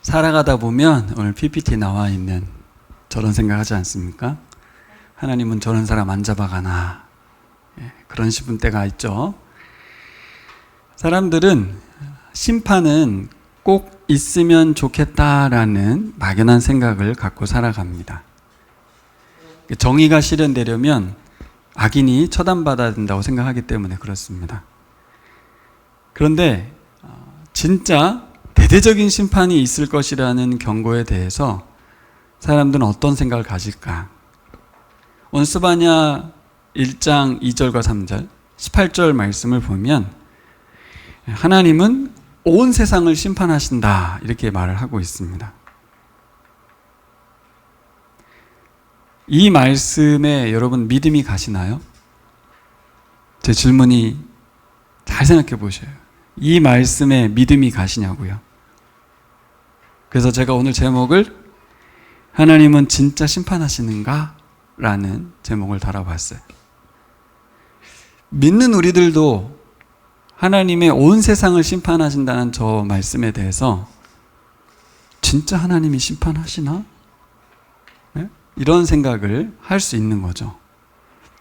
살아가다 보면 오늘 PPT 나와 있는 저런 생각하지 않습니까? 하나님은 저런 사람 안 잡아가나, 그런 싶은 때가 있죠. 사람들은 심판은 꼭 있으면 좋겠다라는 막연한 생각을 갖고 살아갑니다. 정의가 실현되려면 악인이 처단받아야 된다고 생각하기 때문에 그렇습니다. 그런데 진짜 대대적인 심판이 있을 것이라는 경고에 대해서 사람들은 어떤 생각을 가질까? 오늘 스바냐 1장 2절과 3절, 18절 말씀을 보면 하나님은 온 세상을 심판하신다 이렇게 말을 하고 있습니다. 이 말씀에 여러분 믿음이 가시나요? 제 질문이 잘 생각해 보셔요. 이 말씀에 믿음이 가시냐고요. 그래서 제가 오늘 제목을 하나님은 진짜 심판하시는가? 라는 제목을 달아봤어요. 믿는 우리들도 하나님의 온 세상을 심판하신다는 저 말씀에 대해서 진짜 하나님이 심판하시나? 네? 이런 생각을 할 수 있는 거죠.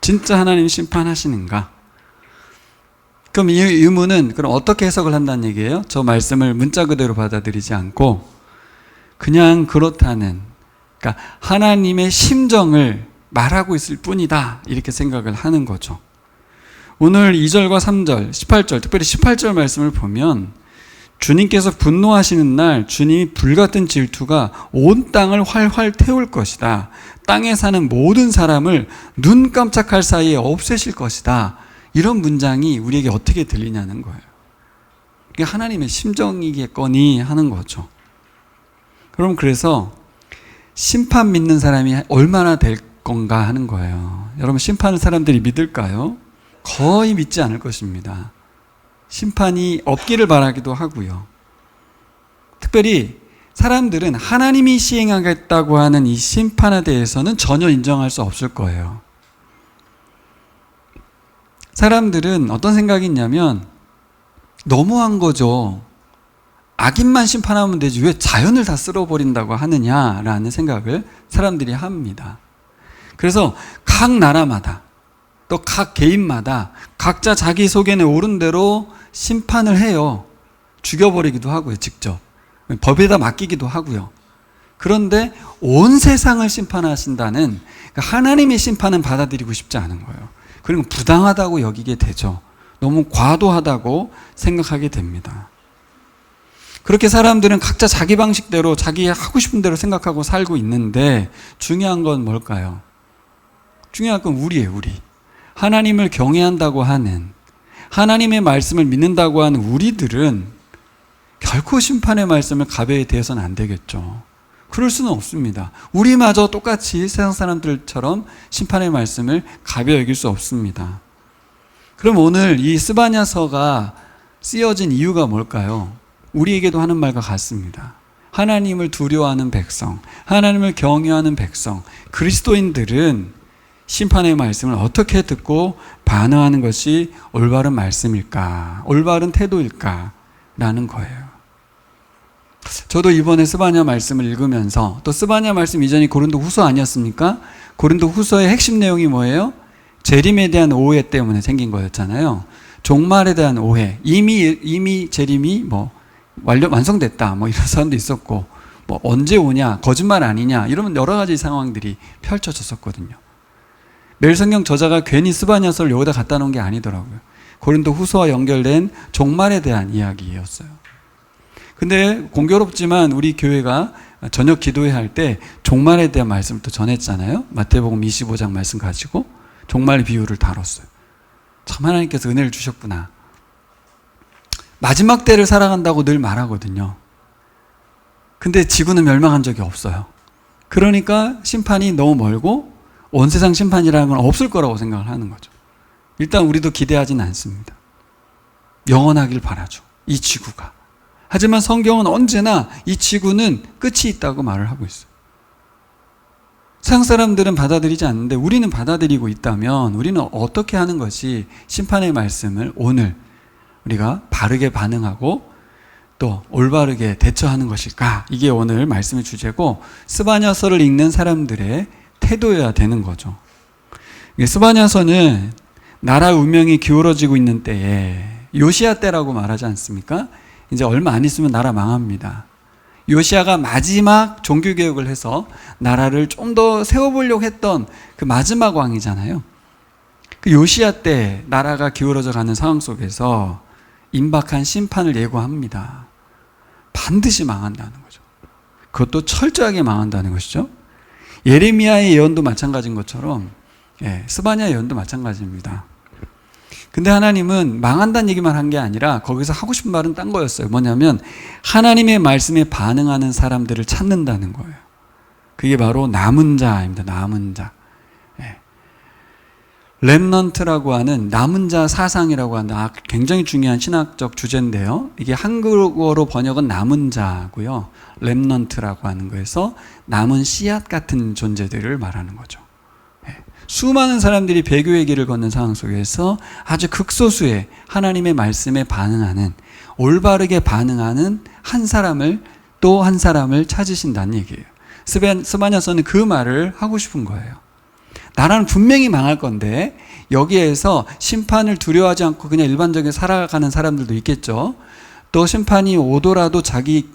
진짜 하나님이 심판하시는가? 그럼 이 의문은 그럼 어떻게 해석을 한다는 얘기예요? 저 말씀을 문자 그대로 받아들이지 않고 그냥 그렇다는, 그러니까 하나님의 심정을 말하고 있을 뿐이다 이렇게 생각을 하는 거죠. 오늘 2절과 3절, 18절, 특별히 18절 말씀을 보면 주님께서 분노하시는 날 주님이 불같은 질투가 온 땅을 활활 태울 것이다. 땅에 사는 모든 사람을 눈 깜짝할 사이에 없애실 것이다. 이런 문장이 우리에게 어떻게 들리냐는 거예요. 이게 하나님의 심정이겠거니 하는 거죠. 그럼 그래서 심판 믿는 사람이 얼마나 될 건가 하는 거예요. 여러분, 심판을 사람들이 믿을까요? 거의 믿지 않을 것입니다. 심판이 없기를 바라기도 하고요. 특별히 사람들은 하나님이 시행하겠다고 하는 이 심판에 대해서는 전혀 인정할 수 없을 거예요. 사람들은 어떤 생각이 있냐면 너무한 거죠. 악인만 심판하면 되지 왜 자연을 다 쓸어버린다고 하느냐라는 생각을 사람들이 합니다. 그래서 각 나라마다 또 각 개인마다 각자 자기 속에는 옳은 대로 심판을 해요. 죽여버리기도 하고요, 직접. 법에다 맡기기도 하고요. 그런데 온 세상을 심판하신다는 하나님의 심판은 받아들이고 싶지 않은 거예요. 그리고 부당하다고 여기게 되죠. 너무 과도하다고 생각하게 됩니다. 그렇게 사람들은 각자 자기 방식대로 자기 하고 싶은 대로 생각하고 살고 있는데 중요한 건 뭘까요? 중요한 건 우리예요, 우리. 하나님을 경외한다고 하는, 하나님의 말씀을 믿는다고 하는 우리들은 결코 심판의 말씀을 가벼이 대해서는 안 되겠죠. 그럴 수는 없습니다. 우리마저 똑같이 세상 사람들처럼 심판의 말씀을 가벼이 여길 수 없습니다. 그럼 오늘 이 스바냐서가 쓰여진 이유가 뭘까요? 우리에게도 하는 말과 같습니다. 하나님을 두려워하는 백성, 하나님을 경외하는 백성, 그리스도인들은 심판의 말씀을 어떻게 듣고 반응하는 것이 올바른 말씀일까? 올바른 태도일까? 라는 거예요. 저도 이번에 스바냐 말씀을 읽으면서, 또 스바냐 말씀 이전이 고린도 후서 아니었습니까? 고린도 후서의 핵심 내용이 뭐예요? 재림에 대한 오해 때문에 생긴 거였잖아요. 종말에 대한 오해. 이미 재림이 완성됐다. 이런 사람도 있었고, 언제 오냐, 거짓말 아니냐, 이러면 여러 가지 상황들이 펼쳐졌었거든요. 멜성경 저자가 괜히 스바냐서를 여기다 갖다 놓은 게 아니더라고요. 고린도 후서와 연결된 종말에 대한 이야기였어요. 근데 공교롭지만 우리 교회가 저녁 기도회 할 때 종말에 대한 말씀을 또 전했잖아요. 마태복음 25장 말씀 가지고 종말 비유를 다뤘어요. 참 하나님께서 은혜를 주셨구나. 마지막 때를 살아간다고 늘 말하거든요. 근데 지구는 멸망한 적이 없어요. 그러니까 심판이 너무 멀고 온 세상 심판이라는 건 없을 거라고 생각을 하는 거죠. 일단 우리도 기대하지는 않습니다. 영원하길 바라죠, 이 지구가. 하지만 성경은 언제나 이 지구는 끝이 있다고 말을 하고 있어요. 세상 사람들은 받아들이지 않는데 우리는 받아들이고 있다면 우리는 어떻게 하는 것이 심판의 말씀을 오늘 우리가 바르게 반응하고 또 올바르게 대처하는 것일까? 이게 오늘 말씀의 주제고 스바냐서를 읽는 사람들의 태도여야 되는 거죠. 스바냐서는 나라 운명이 기울어지고 있는 때에 요시야 때라고 말하지 않습니까? 이제 얼마 안 있으면 나라 망합니다. 요시야가 마지막 종교개혁을 해서 나라를 좀 더 세워보려고 했던 그 마지막 왕이잖아요. 그 요시야 때 나라가 기울어져 가는 상황 속에서 임박한 심판을 예고합니다. 반드시 망한다는 거죠. 그것도 철저하게 망한다는 것이죠. 예레미야의 예언도 마찬가지인 것처럼 스바냐 예언도 마찬가지입니다. 근데 하나님은 망한다는 얘기만 한 게 아니라 거기서 하고 싶은 말은 딴 거였어요. 뭐냐면 하나님의 말씀에 반응하는 사람들을 찾는다는 거예요. 그게 바로 남은 자입니다. 남은 자. 렘넌트라고 하는 남은 자 사상이라고 하는 굉장히 중요한 신학적 주제인데요. 이게 한국어로 번역은 남은 자고요. 렘넌트라고 하는 거에서 남은 씨앗 같은 존재들을 말하는 거죠. 수많은 사람들이 배교의 길을 걷는 상황 속에서 아주 극소수의 하나님의 말씀에 반응하는, 올바르게 반응하는 한 사람을, 또 한 사람을 찾으신다는 얘기예요. 스바냐서는 그 말을 하고 싶은 거예요. 나라는 분명히 망할 건데 여기에서 심판을 두려워하지 않고 그냥 일반적으로 살아가는 사람들도 있겠죠. 또 심판이 오더라도 자기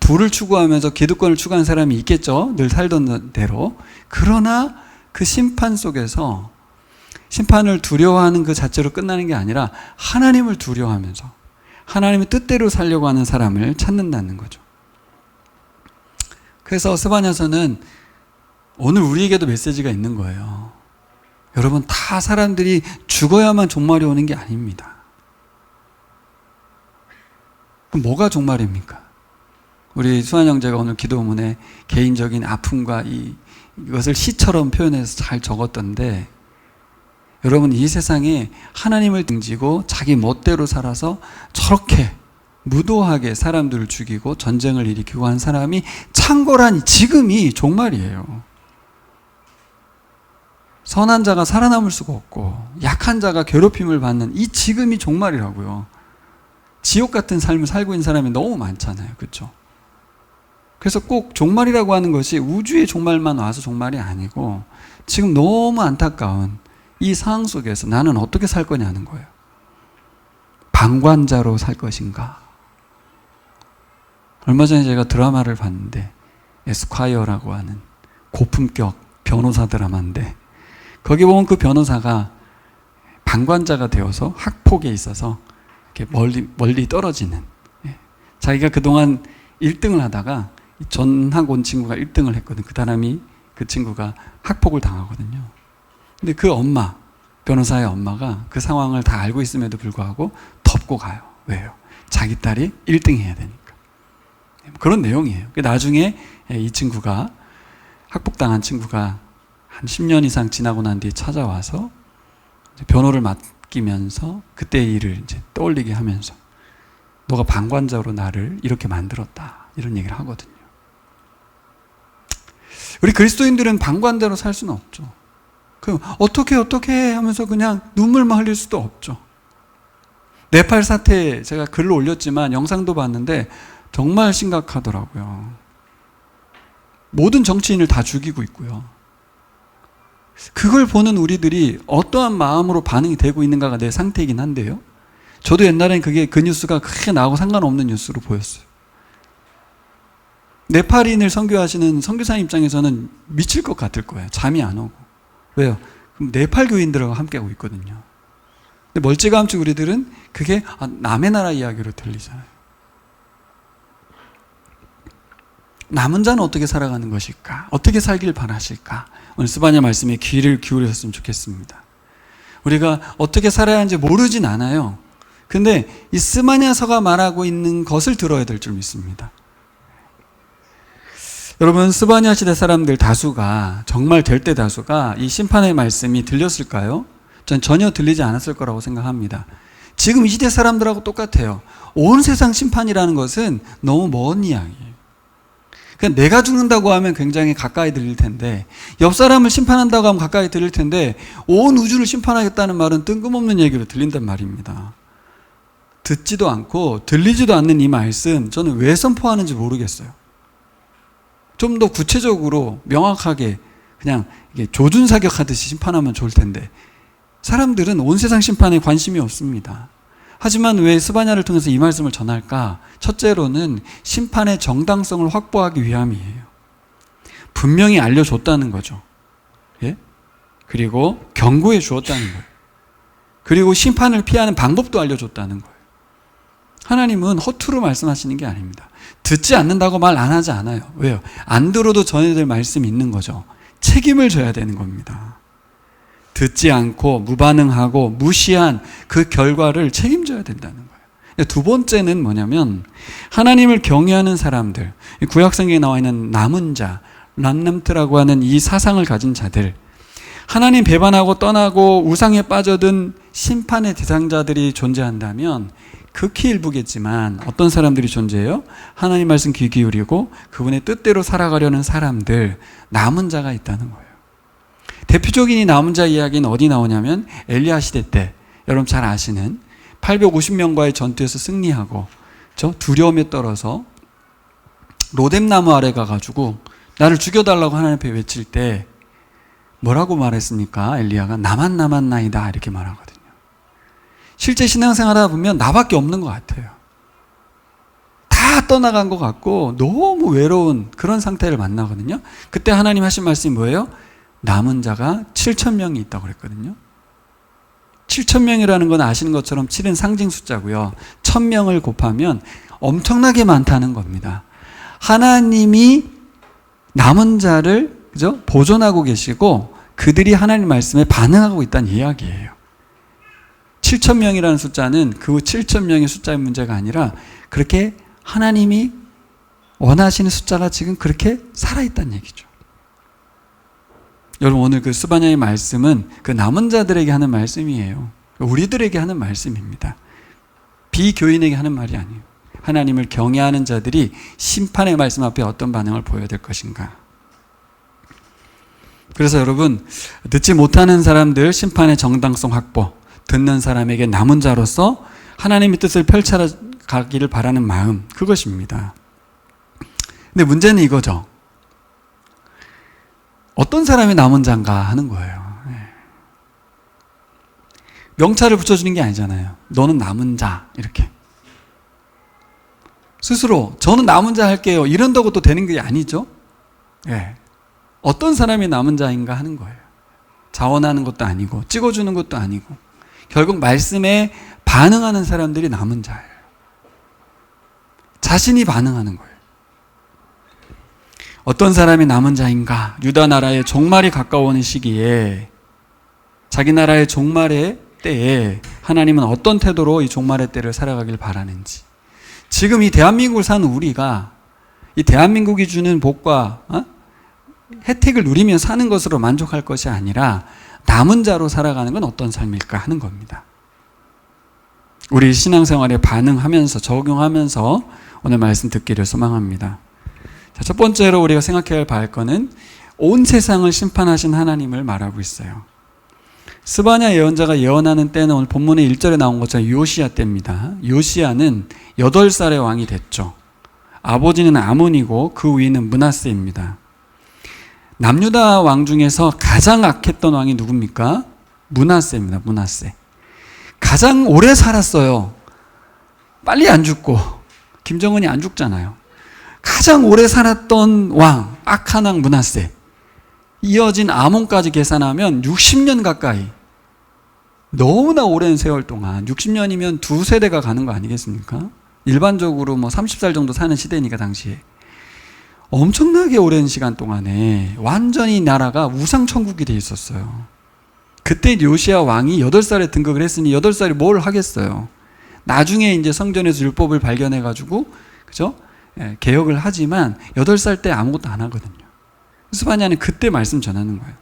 부를 추구하면서 기득권을 추구하는 사람이 있겠죠. 늘 살던 대로. 그러나 그 심판 속에서 심판을 두려워하는 그 자체로 끝나는 게 아니라 하나님을 두려워하면서 하나님의 뜻대로 살려고 하는 사람을 찾는다는 거죠. 그래서 스바냐서는 오늘 우리에게도 메시지가 있는 거예요. 여러분, 다 사람들이 죽어야만 종말이 오는 게 아닙니다. 그럼 뭐가 종말입니까? 우리 수환 형제가 오늘 기도문에 개인적인 아픔과 이것을 시처럼 표현해서 잘 적었던데, 여러분, 이 세상에 하나님을 등지고 자기 멋대로 살아서 저렇게 무도하게 사람들을 죽이고 전쟁을 일으키고 한 사람이 창궐한 지금이 종말이에요. 선한 자가 살아남을 수가 없고 약한 자가 괴롭힘을 받는 이 지금이 종말이라고요. 지옥 같은 삶을 살고 있는 사람이 너무 많잖아요. 그렇죠? 그래서 꼭 종말이라고 하는 것이 우주의 종말만 와서 종말이 아니고 지금 너무 안타까운 이 상황 속에서 나는 어떻게 살 거냐는 거예요. 방관자로 살 것인가? 얼마 전에 제가 드라마를 봤는데, 에스콰이어라고 하는 고품격 변호사 드라마인데, 거기 보면 그 변호사가 방관자가 되어서 학폭에 있어서 이렇게 멀리 떨어지는, 자기가 그동안 1등을 하다가 전학 온 친구가 1등을 했거든. 그 친구가 학폭을 당하거든요. 근데 그 엄마, 변호사의 엄마가 그 상황을 다 알고 있음에도 불구하고 덮고 가요. 왜요? 자기 딸이 1등 해야 되니까. 그런 내용이에요. 나중에 이 친구가, 학폭당한 친구가 한 10년 이상 지나고 난 뒤에 찾아와서 변호를 맡기면서 그때의 일을 이제 떠올리게 하면서 너가 방관자로 나를 이렇게 만들었다, 이런 얘기를 하거든요. 우리 그리스도인들은 방관자로 살 수는 없죠. 그럼 어떻게 하면서 그냥 눈물만 흘릴 수도 없죠. 네팔 사태 제가 글로 올렸지만 영상도 봤는데 정말 심각하더라고요. 모든 정치인을 다 죽이고 있고요. 그걸 보는 우리들이 어떠한 마음으로 반응이 되고 있는가가 내 상태이긴 한데요. 저도 옛날엔 그 뉴스가 크게 나하고 상관없는 뉴스로 보였어요. 네팔인을 선교하시는 선교사님 입장에서는 미칠 것 같을 거예요. 잠이 안 오고. 왜요? 그럼 네팔 교인들하고 함께하고 있거든요. 근데 멀찌감치 우리들은 그게 남의 나라 이야기로 들리잖아요. 남은 자는 어떻게 살아가는 것일까? 어떻게 살길 바라실까? 오늘 스바냐 말씀에 귀를 기울이셨으면 좋겠습니다. 우리가 어떻게 살아야 하는지 모르진 않아요. 근데 이 스바냐서가 말하고 있는 것을 들어야 될 줄 믿습니다. 여러분, 스바냐 시대 사람들 다수가, 정말 될 때 다수가 이 심판의 말씀이 들렸을까요? 전 전혀 들리지 않았을 거라고 생각합니다. 지금 이 시대 사람들하고 똑같아요. 온 세상 심판이라는 것은 너무 먼 이야기예요. 그러니까 내가 죽는다고 하면 굉장히 가까이 들릴 텐데, 옆 사람을 심판한다고 하면 가까이 들릴 텐데, 온 우주를 심판하겠다는 말은 뜬금없는 얘기로 들린단 말입니다. 듣지도 않고 들리지도 않는 이 말씀 저는 왜 선포하는지 모르겠어요. 좀 더 구체적으로 명확하게 그냥 이게 조준사격하듯이 심판하면 좋을 텐데 사람들은 온 세상 심판에 관심이 없습니다. 하지만 왜 스바냐를 통해서 이 말씀을 전할까? 첫째로는 심판의 정당성을 확보하기 위함이에요. 분명히 알려줬다는 거죠. 예? 그리고 경고해 주었다는 거예요. 그리고 심판을 피하는 방법도 알려줬다는 거예요. 하나님은 허투루 말씀하시는 게 아닙니다. 듣지 않는다고 말 안 하지 않아요. 왜요? 안 들어도 전해야 될 말씀이 있는 거죠. 책임을 져야 되는 겁니다. 듣지 않고 무반응하고 무시한 그 결과를 책임져야 된다는 거예요. 두 번째는 뭐냐면 하나님을 경외하는 사람들, 구약성경에 나와 있는 남은 자, 람남트라고 하는 이 사상을 가진 자들, 하나님 배반하고 떠나고 우상에 빠져든 심판의 대상자들이 존재한다면 극히 일부겠지만 어떤 사람들이 존재해요? 하나님 말씀 귀 기울이고 그분의 뜻대로 살아가려는 사람들, 남은 자가 있다는 거예요. 대표적인 이 남은 자 이야기는 어디 나오냐면 엘리야 시대 때 여러분 잘 아시는 850명과의 전투에서 승리하고 저 두려움에 떨어서 로뎀나무 아래 가가지고 나를 죽여달라고 하나님 앞에 외칠 때 뭐라고 말했습니까? 엘리야가 나만 남았나이다 이렇게 말하거든요. 실제 신앙생활 하다 보면 나밖에 없는 것 같아요. 다 떠나간 것 같고 너무 외로운 그런 상태를 만나거든요. 그때 하나님 하신 말씀이 뭐예요? 남은 자가 7,000명이 있다고 그랬거든요. 7,000명이라는 건 아시는 것처럼 7은 상징 숫자고요. 1,000명을 곱하면 엄청나게 많다는 겁니다. 하나님이 남은 자를 그죠? 보존하고 계시고 그들이 하나님 말씀에 반응하고 있다는 이야기예요. 7,000명이라는 숫자는 그 7,000명의 숫자의 문제가 아니라 그렇게 하나님이 원하시는 숫자가 지금 그렇게 살아있다는 얘기죠. 여러분 오늘 그 스바냐의 말씀은 그 남은 자들에게 하는 말씀이에요. 우리들에게 하는 말씀입니다. 비교인에게 하는 말이 아니에요. 하나님을 경외하는 자들이 심판의 말씀 앞에 어떤 반응을 보여야 될 것인가. 그래서 여러분 듣지 못하는 사람들 심판의 정당성 확보, 듣는 사람에게 남은 자로서 하나님의 뜻을 펼쳐가기를 바라는 마음, 그것입니다. 근데 문제는 이거죠. 어떤 사람이 남은 자인가 하는 거예요. 명찰을 붙여주는 게 아니잖아요. 너는 남은 자 이렇게 스스로 저는 남은 자 할게요 이런다고 또 되는 게 아니죠. 예. 어떤 사람이 남은 자인가 하는 거예요. 자원하는 것도 아니고 찍어주는 것도 아니고 결국 말씀에 반응하는 사람들이 남은 자예요. 자신이 반응하는 거예요. 어떤 사람이 남은 자인가? 유다 나라의 종말이 가까워오는 시기에 자기 나라의 종말의 때에 하나님은 어떤 태도로 이 종말의 때를 살아가길 바라는지, 지금 이 대한민국을 사는 우리가 이 대한민국이 주는 복과 혜택을 누리며 사는 것으로 만족할 것이 아니라 남은 자로 살아가는 건 어떤 삶일까 하는 겁니다. 우리 신앙생활에 반응하면서 적용하면서 오늘 말씀 듣기를 소망합니다. 자, 첫 번째로 우리가 생각해야 할 바할거는 온 세상을 심판하신 하나님을 말하고 있어요. 스바냐 예언자가 예언하는 때는 오늘 본문의 1절에 나온 것처럼 요시야 때입니다. 요시야는 8살의 왕이 됐죠. 아버지는 아몬이고 그 위는 므낫세입니다. 남유다 왕 중에서 가장 악했던 왕이 누굽니까? 므낫세입니다. 므낫세. 가장 오래 살았어요. 빨리 안 죽고. 김정은이 안 죽잖아요. 가장 오래 살았던 왕, 악한 왕 므낫세. 이어진 아몬까지 계산하면 60년 가까이. 너무나 오랜 세월 동안 60년이면 두 세대가 가는 거 아니겠습니까? 일반적으로 30살 정도 사는 시대니까 당시에. 엄청나게 오랜 시간 동안에 완전히 나라가 우상천국이 돼 있었어요. 그때 요시야 왕이 8살에 등극을 했으니 8살이 뭘 하겠어요. 나중에 이제 성전에서 율법을 발견해가지고, 그죠? 개혁을 하지만 8살 때 아무것도 안 하거든요. 스바냐는 그때 말씀 전하는 거예요.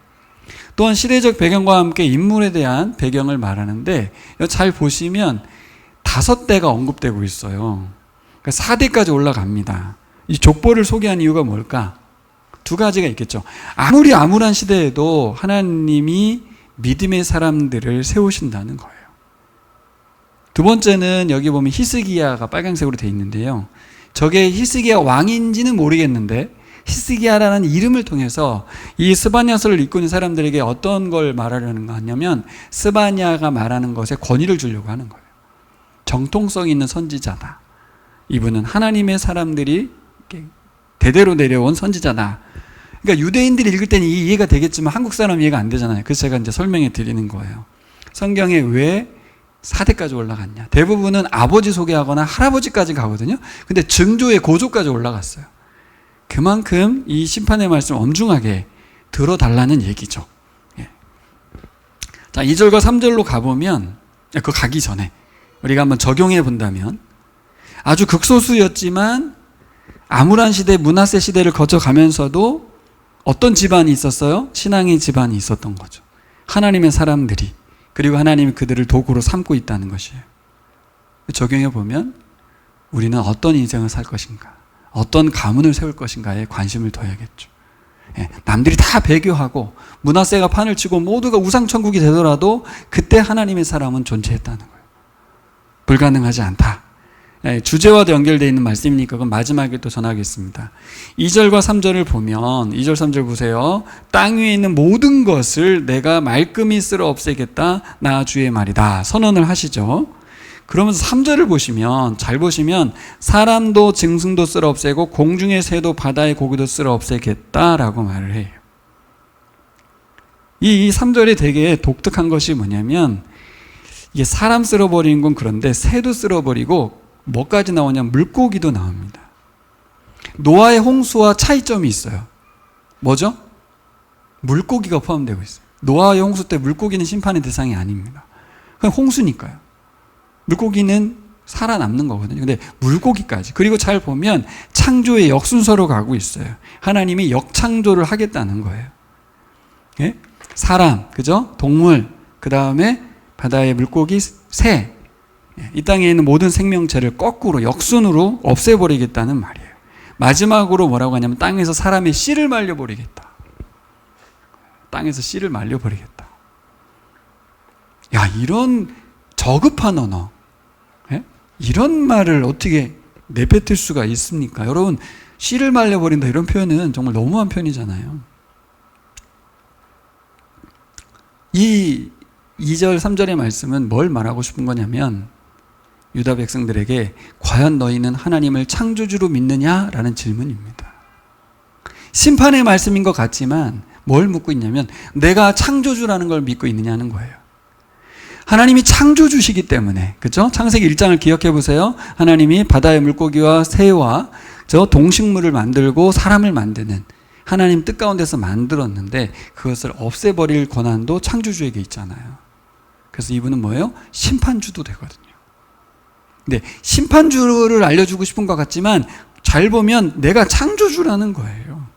또한 시대적 배경과 함께 인물에 대한 배경을 말하는데 잘 보시면 5대가 언급되고 있어요. 그러니까 4대까지 올라갑니다. 이 족보를 소개한 이유가 뭘까? 두 가지가 있겠죠. 아무리 암울한 시대에도 하나님이 믿음의 사람들을 세우신다는 거예요. 두 번째는 여기 보면 히스기야가 빨간색으로 되어 있는데요. 저게 히스기야 왕인지는 모르겠는데 히스기야라는 이름을 통해서 이 스바냐서를 읽고 있는 사람들에게 어떤 걸 말하려는 거 하냐면 스바냐가 말하는 것에 권위를 주려고 하는 거예요. 정통성 있는 선지자다. 이분은 하나님의 사람들이 대대로 내려온 선지자다. 그러니까 유대인들이 읽을 때는 이해가 되겠지만 한국 사람 이해가 안 되잖아요. 그래서 제가 이제 설명해 드리는 거예요. 성경에 왜 4대까지 올라갔냐. 대부분은 아버지 소개하거나 할아버지까지 가거든요. 근데 증조의 고조까지 올라갔어요. 그만큼 이 심판의 말씀을 엄중하게 들어달라는 얘기죠. 예. 자, 2절과 3절로 가보면, 그 가기 전에 우리가 한번 적용해 본다면 아주 극소수였지만 아무란 시대, 므낫세 시대를 거쳐가면서도 어떤 집안이 있었어요? 신앙의 집안이 있었던 거죠. 하나님의 사람들이, 그리고 하나님이 그들을 도구로 삼고 있다는 것이에요. 적용해 보면 우리는 어떤 인생을 살 것인가, 어떤 가문을 세울 것인가에 관심을 둬야겠죠. 예, 남들이 다 배교하고 므낫세가 판을 치고 모두가 우상천국이 되더라도 그때 하나님의 사람은 존재했다는 거예요. 불가능하지 않다. 예, 주제와도 연결되어 있는 말씀이니까 그건 마지막에 또 전하겠습니다. 2절과 3절을 보면 2절 3절 보세요. 땅 위에 있는 모든 것을 내가 말끔히 쓸어 없애겠다. 나 주의 말이다. 선언을 하시죠. 그러면서 3절을 보시면, 잘 보시면 사람도 짐승도 쓸어 없애고 공중의 새도 바다의 고기도 쓸어 없애겠다라고 말을 해요. 이 3절이 되게 독특한 것이 뭐냐면 이게 사람 쓸어버리는 건 그런데 새도 쓸어버리고 뭐까지 나오냐면 물고기도 나옵니다. 노아의 홍수와 차이점이 있어요. 뭐죠? 물고기가 포함되고 있어요. 노아의 홍수 때 물고기는 심판의 대상이 아닙니다. 그냥 홍수니까요. 물고기는 살아남는 거거든요. 근데 물고기까지. 그리고 잘 보면 창조의 역순서로 가고 있어요. 하나님이 역창조를 하겠다는 거예요. 예? 사람, 그죠? 동물, 그 다음에 바다의 물고기, 새. 이 땅에 있는 모든 생명체를 거꾸로 역순으로 없애버리겠다는 말이에요. 마지막으로 뭐라고 하냐면 땅에서 사람의 씨를 말려버리겠다. 땅에서 씨를 말려버리겠다. 야, 이런 저급한 언어, 예? 이런 말을 어떻게 내뱉을 수가 있습니까? 여러분, 씨를 말려버린다 이런 표현은 정말 너무한 표현이잖아요. 이 2절 3절의 말씀은 뭘 말하고 싶은 거냐면 유다 백성들에게 과연 너희는 하나님을 창조주로 믿느냐라는 질문입니다. 심판의 말씀인 것 같지만 뭘 묻고 있냐면 내가 창조주라는 걸 믿고 있느냐는 거예요. 하나님이 창조주시기 때문에, 그렇죠? 창세기 1장을 기억해 보세요. 하나님이 바다의 물고기와 새와 저 동식물을 만들고 사람을 만드는 하나님 뜻 가운데서 만들었는데 그것을 없애버릴 권한도 창조주에게 있잖아요. 그래서 이분은 뭐예요? 심판주도 되거든요. 근데 심판주를 알려주고 싶은 것 같지만 잘 보면 내가 창조주라는 거예요.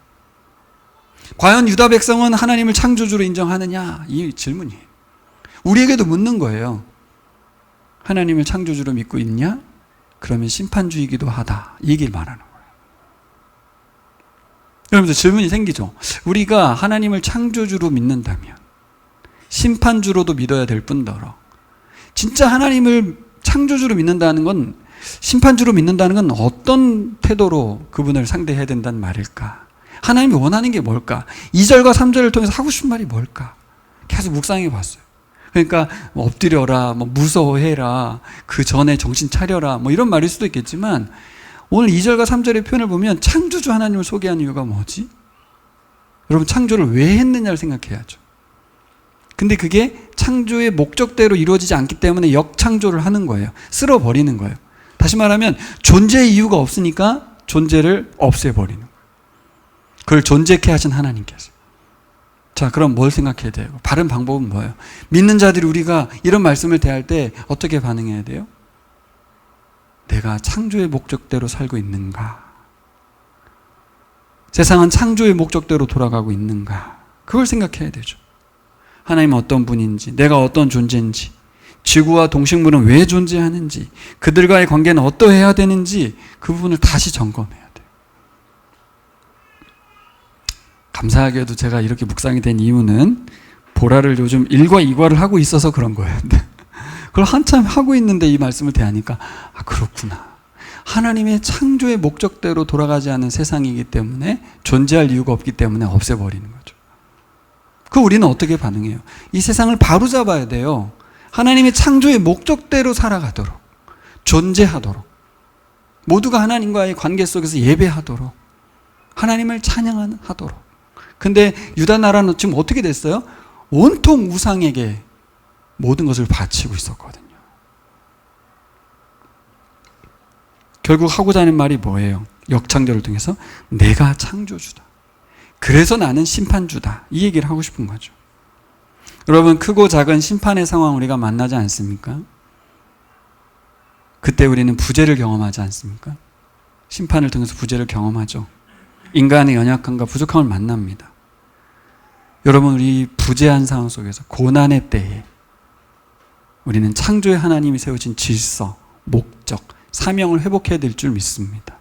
과연 유다 백성은 하나님을 창조주로 인정하느냐? 이 질문이에요. 우리에게도 묻는 거예요. 하나님을 창조주로 믿고 있냐? 그러면 심판주이기도 하다. 이 얘기를 말하는 거예요. 여러분들 질문이 생기죠. 우리가 하나님을 창조주로 믿는다면 심판주로도 믿어야 될 뿐더러 진짜 하나님을 창조주로 믿는다는 건, 심판주로 믿는다는 건 어떤 태도로 그분을 상대해야 된다는 말일까? 하나님이 원하는 게 뭘까? 2절과 3절을 통해서 하고 싶은 말이 뭘까? 계속 묵상해 봤어요. 그러니까 뭐 엎드려라, 뭐 무서워해라, 그 전에 정신 차려라, 뭐 이런 말일 수도 있겠지만 오늘 2절과 3절의 표현을 보면 창조주 하나님을 소개한 이유가 뭐지? 여러분, 창조를 왜 했느냐를 생각해야죠. 근데 그게 창조의 목적대로 이루어지지 않기 때문에 역창조를 하는 거예요. 쓸어버리는 거예요. 다시 말하면 존재의 이유가 없으니까 존재를 없애버리는 거예요. 그걸 존재케 하신 하나님께서. 자, 그럼 뭘 생각해야 돼요? 바른 방법은 뭐예요? 믿는 자들이 우리가 이런 말씀을 대할 때 어떻게 반응해야 돼요? 내가 창조의 목적대로 살고 있는가? 세상은 창조의 목적대로 돌아가고 있는가? 그걸 생각해야 되죠. 하나님은 어떤 분인지, 내가 어떤 존재인지, 지구와 동식물은 왜 존재하는지, 그들과의 관계는 어떠해야 되는지 그 부분을 다시 점검해야 돼요. 감사하게도 제가 이렇게 묵상이 된 이유는 보라를 요즘 1과 2과를 하고 있어서 그런 거예요. 그걸 한참 하고 있는데 이 말씀을 대하니까 아, 그렇구나. 하나님의 창조의 목적대로 돌아가지 않은 세상이기 때문에 존재할 이유가 없기 때문에 없애버리는 거죠. 그 우리는 어떻게 반응해요? 이 세상을 바로잡아야 돼요. 하나님의 창조의 목적대로 살아가도록, 존재하도록, 모두가 하나님과의 관계 속에서 예배하도록, 하나님을 찬양하도록. 근데 유다 나라는 지금 어떻게 됐어요? 온통 우상에게 모든 것을 바치고 있었거든요. 결국 하고자 하는 말이 뭐예요? 역창조를 통해서 내가 창조주다. 그래서 나는 심판주다. 이 얘기를 하고 싶은 거죠. 여러분, 크고 작은 심판의 상황 우리가 만나지 않습니까? 그때 우리는 부재를 경험하지 않습니까? 심판을 통해서 부재를 경험하죠. 인간의 연약함과 부족함을 만납니다. 여러분, 우리 부재한 상황 속에서 고난의 때에 우리는 창조의 하나님이 세우신 질서, 목적, 사명을 회복해야 될 줄 믿습니다.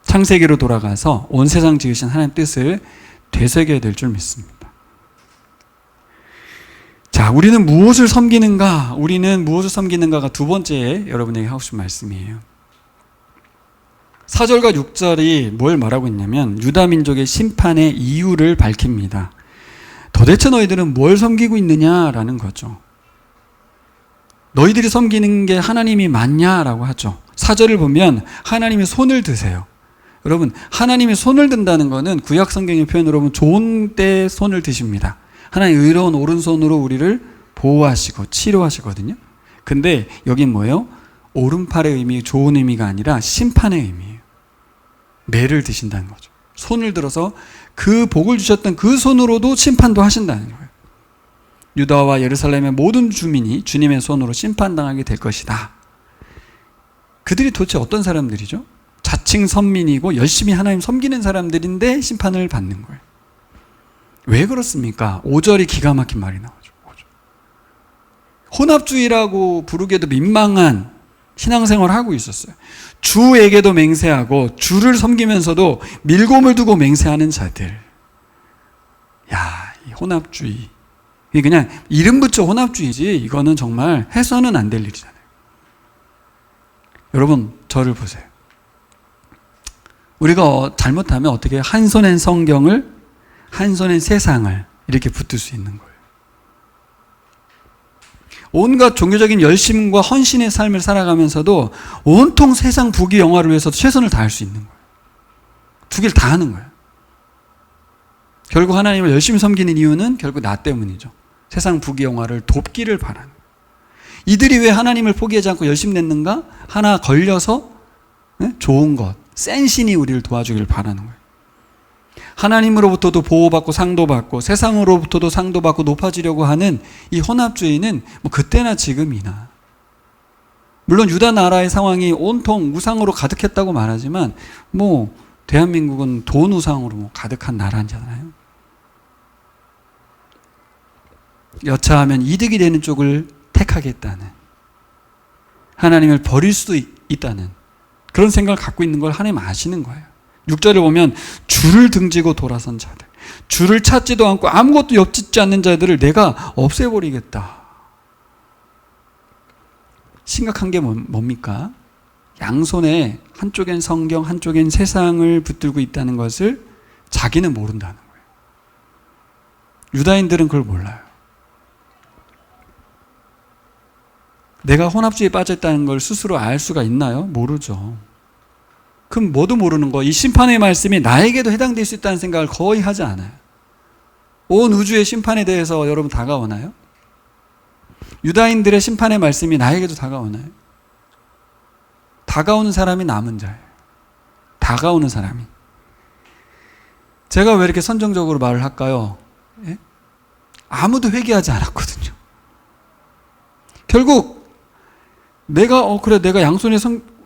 창세기로 돌아가서 온 세상 지으신 하나님 뜻을 되새겨야 될 줄 믿습니다. 자, 우리는 무엇을 섬기는가? 우리는 무엇을 섬기는가가 두 번째 여러분에게 하고 싶은 말씀이에요. 4절과 6절이 뭘 말하고 있냐면 유다 민족의 심판의 이유를 밝힙니다. 도대체 너희들은 뭘 섬기고 있느냐라는 거죠. 너희들이 섬기는 게 하나님이 맞냐라고 하죠. 4절을 보면 하나님의 손을 드세요. 여러분, 하나님의 손을 든다는 것은 구약 성경의 표현으로 보면 좋은 때에 손을 드십니다. 하나님 의로운 오른손으로 우리를 보호하시고 치료하시거든요. 근데 여긴 뭐예요? 오른팔의 의미, 좋은 의미가 아니라 심판의 의미예요. 매를 드신다는 거죠. 손을 들어서 그 복을 주셨던 그 손으로도 심판도 하신다는 거예요. 유다와 예루살렘의 모든 주민이 주님의 손으로 심판당하게 될 것이다. 그들이 도대체 어떤 사람들이죠? 자칭 선민이고 열심히 하나님 섬기는 사람들인데 심판을 받는 거예요. 왜 그렇습니까? 5절이 기가 막힌 말이 나오죠. 5절. 혼합주의라고 부르기에도 민망한 신앙생활을 하고 있었어요. 주에게도 맹세하고 주를 섬기면서도 밀곰을 두고 맹세하는 자들. 야, 이 혼합주의. 이게 그냥 이름 붙여 혼합주의지 이거는 정말 해서는 안 될 일이잖아요. 여러분, 저를 보세요. 우리가 잘못하면 어떻게 한 손엔 성경을 한 손엔 세상을 이렇게 붙들 수 있는 거예요. 온갖 종교적인 열심과 헌신의 삶을 살아가면서도 온통 세상 부귀 영화를 위해서 최선을 다할 수 있는 거예요. 두 개를 다 하는 거예요. 결국 하나님을 열심히 섬기는 이유는 결국 나 때문이죠. 세상 부귀 영화를 돕기를 바라는 거예요. 이들이 왜 하나님을 포기하지 않고 열심히 냈는가? 하나 걸려서 좋은 것, 센 신이 우리를 도와주길 바라는 거예요. 하나님으로부터도 보호받고 상도 받고 세상으로부터도 상도 받고 높아지려고 하는 이 혼합주의는 뭐 그때나 지금이나, 물론 유다 나라의 상황이 온통 우상으로 가득했다고 말하지만 뭐 대한민국은 돈 우상으로 뭐 가득한 나라잖아요. 여차하면 이득이 되는 쪽을 택하겠다는, 하나님을 버릴 수도 있다는 그런 생각을 갖고 있는 걸 하나님 아시는 거예요. 6절을 보면 주를 등지고 돌아선 자들, 주를 찾지도 않고 아무것도 엽짓지 않는 자들을 내가 없애버리겠다. 심각한 게 뭡니까? 양손에 한쪽엔 성경, 한쪽엔 세상을 붙들고 있다는 것을 자기는 모른다는 거예요. 유다인들은 그걸 몰라요. 내가 혼합주의에 빠졌다는 걸 스스로 알 수가 있나요? 모르죠. 그럼 뭐도 모르는 거, 이 심판의 말씀이 나에게도 해당될 수 있다는 생각을 거의 하지 않아요. 온 우주의 심판에 대해서 여러분 다가오나요? 유다인들의 심판의 말씀이 나에게도 다가오나요? 다가오는 사람이 남은 자예요. 다가오는 사람이. 제가 왜 이렇게 선정적으로 말을 할까요? 예? 아무도 회개하지 않았거든요. 결국 내가 그래 내가 양손에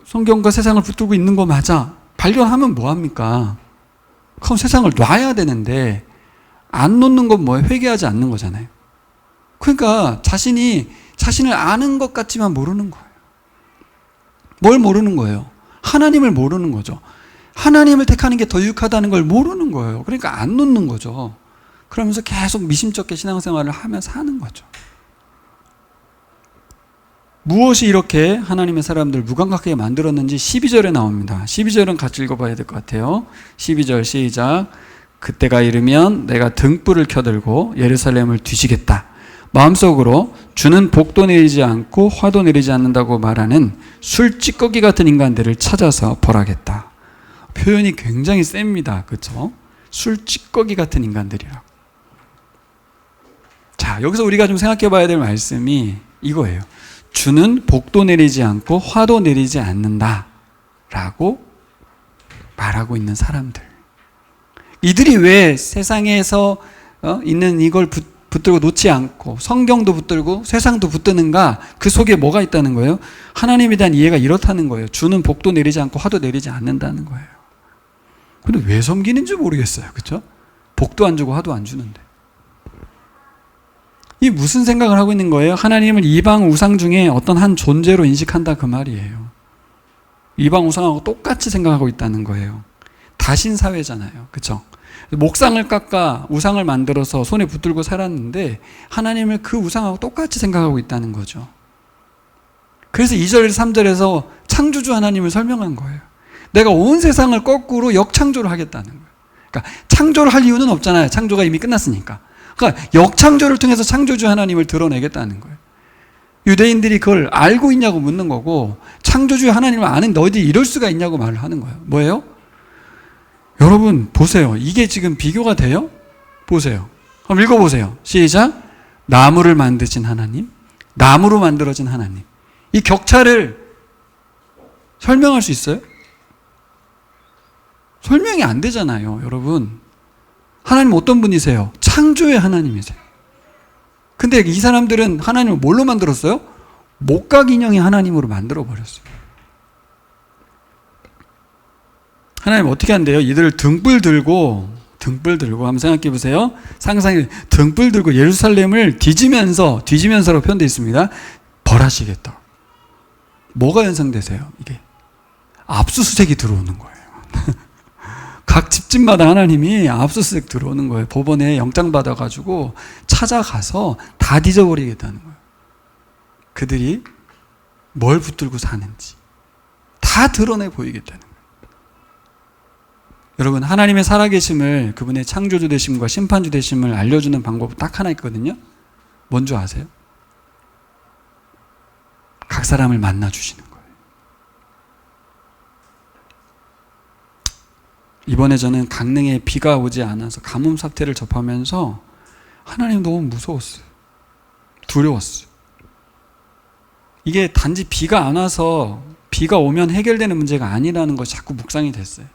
성경과 세상을 붙들고 있는 거 맞아. 발견하면 뭐합니까? 그럼 세상을 놔야 되는데 안 놓는 건 뭐예요? 회개하지 않는 거잖아요. 그러니까 자신을 아는 것 같지만 모르는 거예요. 뭘 모르는 거예요? 하나님을 모르는 거죠. 하나님을 택하는 게 더 유익하다는 걸 모르는 거예요. 그러니까 안 놓는 거죠. 그러면서 계속 미심쩍게 신앙생활을 하면서 하는 거죠. 무엇이 이렇게 하나님의 사람들 무감각하게 만들었는지 12절에 나옵니다. 12절은 같이 읽어봐야 될 것 같아요. 12절 시작. 그때가 이르면 내가 등불을 켜들고 예루살렘을 뒤지겠다. 마음속으로 주는 복도 내리지 않고 화도 내리지 않는다고 말하는 술찌꺼기 같은 인간들을 찾아서 벌하겠다. 표현이 굉장히 셉니다. 그렇죠? 술찌꺼기 같은 인간들이라고. 자, 여기서 우리가 좀 생각해 봐야 될 말씀이 이거예요. 주는 복도 내리지 않고 화도 내리지 않는다 라고 말하고 있는 사람들, 이들이 왜 세상에서 있는 이걸 붙들고 놓지 않고 성경도 붙들고 세상도 붙드는가? 그 속에 뭐가 있다는 거예요? 하나님에 대한 이해가 이렇다는 거예요. 주는 복도 내리지 않고 화도 내리지 않는다는 거예요. 근데 왜 섬기는지 모르겠어요. 그렇죠? 복도 안 주고 화도 안 주는데. 이 무슨 생각을 하고 있는 거예요? 하나님을 이방 우상 중에 어떤 한 존재로 인식한다 그 말이에요. 이방 우상하고 똑같이 생각하고 있다는 거예요. 다신사회잖아요. 그렇죠? 목상을 깎아 우상을 만들어서 손에 붙들고 살았는데 하나님을 그 우상하고 똑같이 생각하고 있다는 거죠. 그래서 2절 3절에서 창조주 하나님을 설명한 거예요. 내가 온 세상을 거꾸로 역창조를 하겠다는 거예요. 그러니까 창조를 할 이유는 없잖아요. 창조가 이미 끝났으니까. 그러니까 역창조를 통해서 창조주 하나님을 드러내겠다는 거예요. 유대인들이 그걸 알고 있냐고 묻는 거고, 창조주 하나님을 아는 너희들이 이럴 수가 있냐고 말을 하는 거예요. 뭐예요? 여러분 보세요. 이게 지금 비교가 돼요? 보세요. 한번 읽어보세요. 시작. 나무를 만드신 하나님, 나무로 만들어진 하나님. 이 격차를 설명할 수 있어요? 설명이 안 되잖아요. 여러분, 하나님 어떤 분이세요? 창조의 하나님이세요. 근데 이 사람들은 하나님을 뭘로 만들었어요? 목각 인형의 하나님으로 만들어버렸어요. 하나님 어떻게 한대요? 이들을 등불 들고 한번 생각해 보세요. 상상해, 등불 들고 예루살렘을 뒤지면서로 표현되어 있습니다. 벌하시겠다. 뭐가 연상되세요? 이게 압수수색이 들어오는 거예요. 각 집집마다 하나님이 압수수색 들어오는 거예요. 법원에 영장 받아가지고 찾아가서 다 뒤져버리겠다는 거예요. 그들이 뭘 붙들고 사는지 다 드러내 보이겠다는 거예요. 여러분, 하나님의 살아계심을, 그분의 창조주 되심과 심판주 되심을 알려주는 방법은 딱 하나 있거든요. 뭔지 아세요? 각 사람을 만나주시는 거예요. 이번에 저는 강릉에 비가 오지 않아서 가뭄 사태를 접하면서 하나님 너무 무서웠어요. 두려웠어요. 이게 단지 비가 안 와서 비가 오면 해결되는 문제가 아니라는 것이 자꾸 묵상이 됐어요.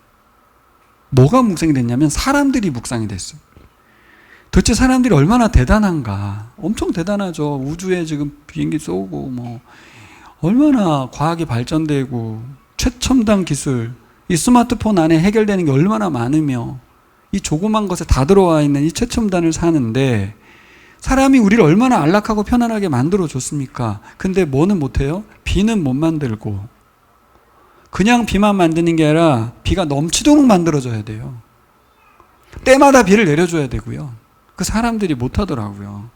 뭐가 묵상이 됐냐면 사람들이 묵상이 됐어요. 도대체 사람들이 얼마나 대단한가. 엄청 대단하죠. 우주에 지금 비행기 쏘고 얼마나 과학이 발전되고 최첨단 기술, 이 스마트폰 안에 해결되는 게 얼마나 많으며 이 조그만 것에 다 들어와 있는 이 최첨단을 사는데 사람이 우리를 얼마나 안락하고 편안하게 만들어줬습니까? 근데 뭐는 못해요? 비는 못 만들고, 그냥 비만 만드는 게 아니라 비가 넘치도록 만들어줘야 돼요. 때마다 비를 내려줘야 되고요. 그 사람들이 못하더라고요.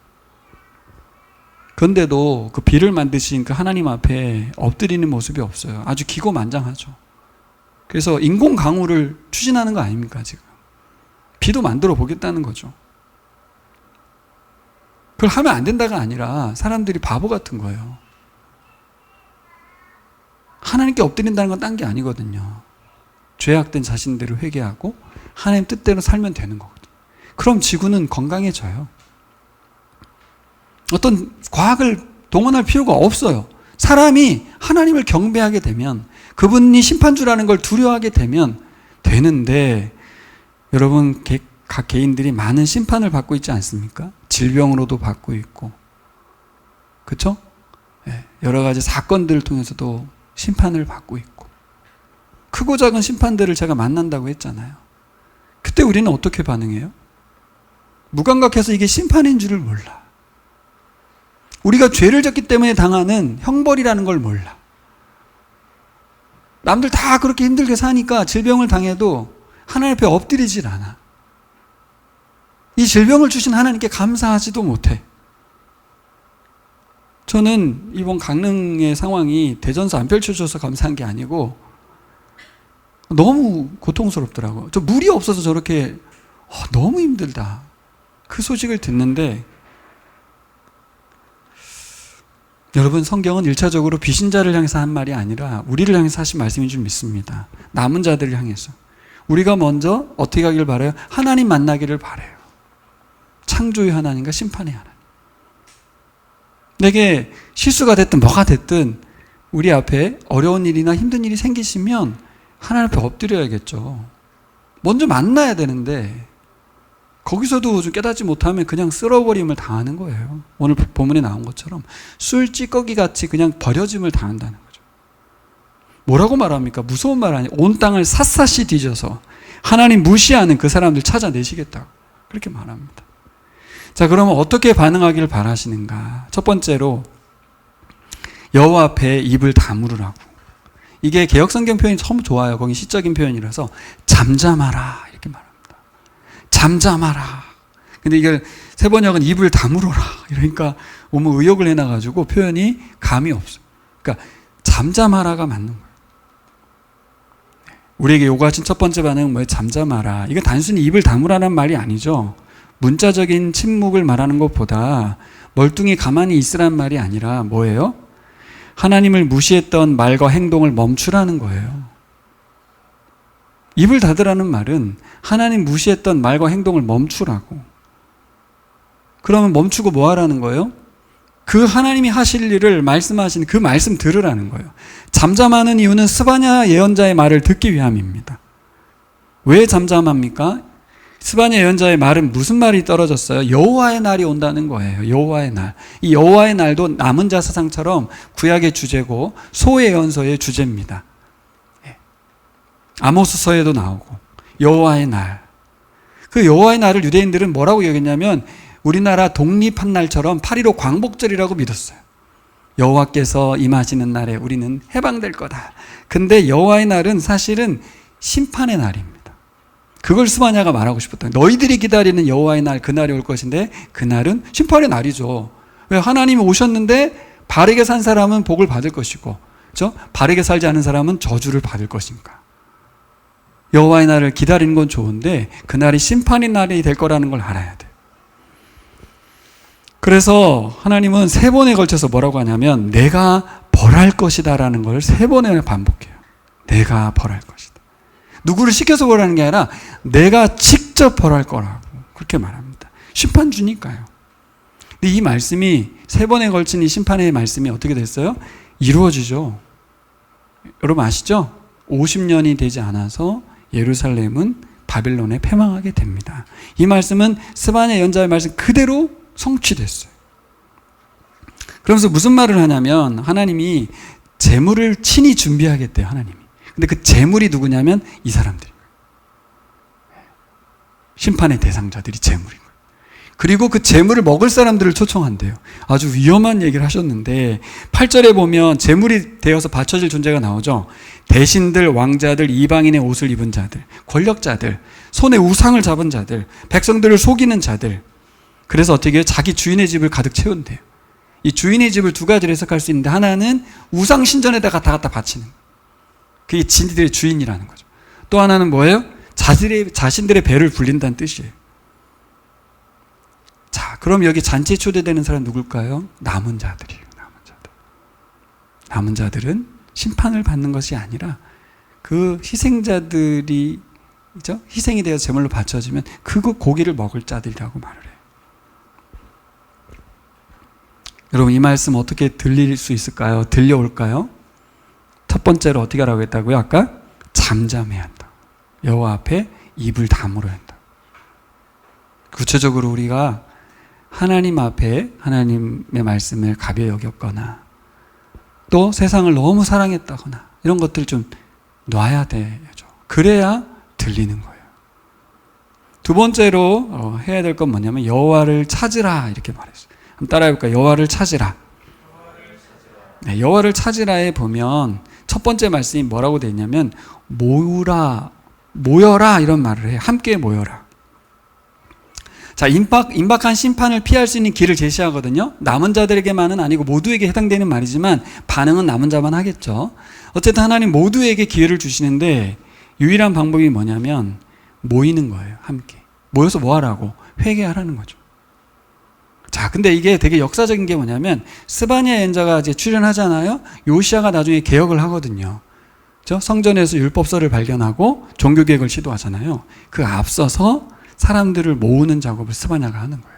그런데도 그 비를 만드신 그 하나님 앞에 엎드리는 모습이 없어요. 아주 기고만장하죠. 그래서 인공 강우를 추진하는 거 아닙니까 지금? 비도 만들어 보겠다는 거죠. 그걸 하면 안 된다가 아니라 사람들이 바보 같은 거예요. 하나님께 엎드린다는 건 딴 게 아니거든요. 죄악된 자신들을 회개하고 하나님 뜻대로 살면 되는 거거든요. 그럼 지구는 건강해져요. 어떤 과학을 동원할 필요가 없어요. 사람이 하나님을 경배하게 되면, 그분이 심판주라는 걸 두려워하게 되면 되는데, 여러분 각 개인들이 많은 심판을 받고 있지 않습니까? 질병으로도 받고 있고, 그렇죠? 여러 가지 사건들을 통해서도 심판을 받고 있고, 크고 작은 심판들을 제가 만난다고 했잖아요. 그때 우리는 어떻게 반응해요? 무감각해서 이게 심판인 줄을 몰라. 우리가 죄를 졌기 때문에 당하는 형벌이라는 걸 몰라. 남들 다 그렇게 힘들게 사니까 질병을 당해도 하나님 앞에 엎드리질 않아. 이 질병을 주신 하나님께 감사하지도 못해. 저는 이번 강릉의 상황이 대전서 안 펼쳐줘서 감사한 게 아니고 너무 고통스럽더라고요. 저 물이 없어서 저렇게 너무 힘들다. 그 소식을 듣는데 여러분, 성경은 1차적으로 비신자를 향해서 한 말이 아니라 우리를 향해서 하신 말씀인 줄 믿습니다. 남은 자들을 향해서. 우리가 먼저 어떻게 하길 바라요? 하나님 만나기를 바라요. 창조의 하나님과 심판의 하나님. 내게 실수가 됐든 뭐가 됐든 우리 앞에 어려운 일이나 힘든 일이 생기시면 하나님 앞에 엎드려야겠죠. 먼저 만나야 되는데 거기서도 좀 깨닫지 못하면 그냥 쓸어버림을 당하는 거예요. 오늘 본문에 나온 것처럼 술 찌꺼기 같이 그냥 버려짐을 당한다는 거죠. 뭐라고 말합니까? 무서운 말 아니에요. 온 땅을 샅샅이 뒤져서 하나님 무시하는 그 사람들 찾아내시겠다고 그렇게 말합니다. 자, 그러면 어떻게 반응하기를 바라시는가? 첫 번째로 여호와 앞에 입을 다물으라고. 이게 개역성경 표현이 참 좋아요. 거기 시적인 표현이라서 잠잠하라 이렇게 말합니다. 잠잠하라. 근데 이게 세번역은 입을 다물어라 이러니까 너무 의역을 해놔가지고 표현이 감이 없어요. 그러니까 잠잠하라가 맞는 거예요. 우리에게 요구하신 첫 번째 반응은 뭐예요? 잠잠하라. 이거 단순히 입을 다물라는 말이 아니죠. 문자적인 침묵을 말하는 것보다 멀뚱히 가만히 있으란 말이 아니라 뭐예요? 하나님을 무시했던 말과 행동을 멈추라는 거예요. 입을 닫으라는 말은 하나님 무시했던 말과 행동을 멈추라고. 그러면 멈추고 뭐 하라는 거예요? 그 하나님이 하실 일을 말씀하신 그 말씀 들으라는 거예요. 잠잠하는 이유는 스바냐 예언자의 말을 듣기 위함입니다. 왜 잠잠합니까? 스바냐 예언자의 말은 무슨 말이 떨어졌어요? 여호와의 날이 온다는 거예요. 여호와의 날. 이 여호와의 날도 남은 자 사상처럼 구약의 주제고 소예언서의 주제입니다. 아모스서에도 나오고 여호와의 날. 그 여호와의 날을 유대인들은 뭐라고 여겼냐면 우리나라 독립한 날처럼 8.15 광복절이라고 믿었어요. 여호와께서 임하시는 날에 우리는 해방될 거다. 근데 여호와의 날은 사실은 심판의 날입니다. 그걸 스바냐가 말하고 싶었던 거예요. 너희들이 기다리는 여호와의 날, 그날이 올 것인데 그날은 심판의 날이죠. 왜? 하나님이 오셨는데 바르게 산 사람은 복을 받을 것이고, 그렇죠? 바르게 살지 않은 사람은 저주를 받을 것인가. 여호와의 날을 기다리는 건 좋은데 그날이 심판의 날이 될 거라는 걸 알아야 돼요. 그래서 하나님은 3번에 걸쳐서 뭐라고 하냐면 내가 벌할 것이다 라는 걸 3번에 반복해요. 내가 벌할 것이다. 누구를 시켜서 벌하는 게 아니라 내가 직접 벌할 거라고 그렇게 말합니다. 심판 주니까요. 근데 이 말씀이 3번에 걸친 이 심판의 말씀이 어떻게 됐어요? 이루어지죠. 여러분 아시죠? 50년이 되지 않아서 예루살렘은 바빌론에 패망하게 됩니다. 이 말씀은 스바냐 예언자의 말씀 그대로 성취됐어요. 그러면서 무슨 말을 하냐면 하나님이 재물을 친히 준비하겠대요. 하나님이. 근데 그 재물이 누구냐면 이 사람들이에요. 심판의 대상자들이 재물인 거예요. 그리고 그 재물을 먹을 사람들을 초청한대요. 아주 위험한 얘기를 하셨는데 8절에 보면 재물이 되어서 바쳐질 존재가 나오죠. 대신들, 왕자들, 이방인의 옷을 입은 자들, 권력자들, 손에 우상을 잡은 자들, 백성들을 속이는 자들. 그래서 어떻게 해요? 자기 주인의 집을 가득 채운대요. 이 주인의 집을 2가지로 해석할 수 있는데 하나는 우상 신전에다가 다 갖다 바치는 거예요. 그게 진리들의 주인이라는 거죠. 또 하나는 뭐예요? 자신들의 배를 불린다는 뜻이에요. 자, 그럼 여기 잔치에 초대되는 사람 누굴까요? 남은 자들이에요. 남은 자들. 남은 자들은 심판을 받는 것이 아니라 그 희생자들이 그죠? 희생이 되어 제물로 바쳐지면 그 고기를 먹을 자들이라고 말을 해요. 여러분 이 말씀 어떻게 들릴 수 있을까요? 들려올까요? 첫 번째로 어떻게 하라고 했다고요? 아까 잠잠해야 한다. 여호와 앞에 입을 다물어야 한다. 구체적으로 우리가 하나님 앞에 하나님의 말씀을 가벼이 여겼거나 또 세상을 너무 사랑했다거나 이런 것들 좀 놔야 되죠. 그래야 들리는 거예요. 두 번째로 해야 될 건 뭐냐면 여호와를 찾으라 이렇게 말했어요. 한번 따라해볼까요? 여호와를 찾으라. 네, 여호와를 찾으라에 보면 첫 번째 말씀이 뭐라고 되어 있냐면 모여라 이런 말을 해요. 함께 모여라. 자, 임박한 심판을 피할 수 있는 길을 제시하거든요. 남은 자들에게만은 아니고 모두에게 해당되는 말이지만 반응은 남은 자만 하겠죠. 어쨌든 하나님 모두에게 기회를 주시는데 유일한 방법이 뭐냐면 모이는 거예요. 함께 모여서 뭐 하라고? 회개하라는 거죠. 자, 근데 이게 되게 역사적인 게 뭐냐면 스바냐 연자가 이제 출연하잖아요. 요시야가 나중에 개혁을 하거든요. 그렇죠? 성전에서 율법서를 발견하고 종교개혁을 시도하잖아요. 그 앞서서 사람들을 모으는 작업을 스바냐가 하는 거예요.